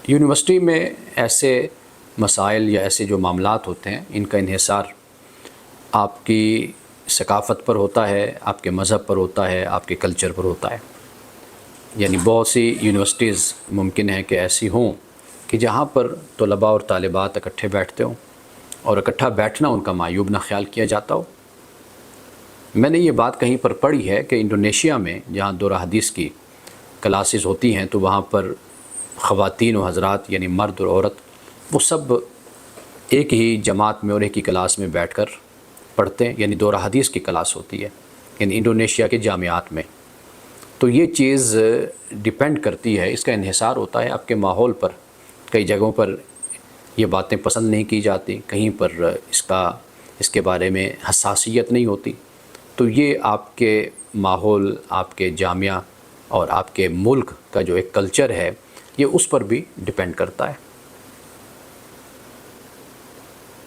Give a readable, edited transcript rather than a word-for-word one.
University میں ایسے مسائل یا ایسے جو معاملات ہوتے ہیں ان کا انحصار آپ کی ثقافت پر ہوتا ہے، آپ کے مذہب پر ہوتا ہے، آپ کے کلچر پر ہوتا ہے۔ یعنی بہت سی یونیورسٹیز ممکن ہے کہ ایسی ہوں کہ جہاں پر طلباء اور طالبات اکٹھے بیٹھتے ہوں اور اکٹھا بیٹھنا ان کا معیوب نہ خیال کیا جاتا ہو۔ میں نے یہ بات کہیں پر پڑھی ہے کہ انڈونیشیا میں جہاں دور حدیث کی کلاسز ہوتی ہیں تو وہاں پر خواتین و حضرات یعنی مرد اور عورت وہ سب ایک ہی جماعت میں اور ایک ہی کلاس میں بیٹھ کر پڑھتے ہیں، یعنی دور حدیث کی کلاس ہوتی ہے، یعنی انڈونیشیا کے جامعات میں۔ تو یہ چیز ڈیپینڈ کرتی ہے، اس کا انحصار ہوتا ہے آپ کے ماحول پر۔ کئی جگہوں پر یہ باتیں پسند نہیں کی جاتی، کہیں پر اس کے بارے میں حساسیت نہیں ہوتی۔ تو یہ آپ کے ماحول، آپ کے جامعہ اور آپ کے ملک کا جو ایک کلچر ہے یہ اس پر بھی ڈیپینڈ کرتا ہے۔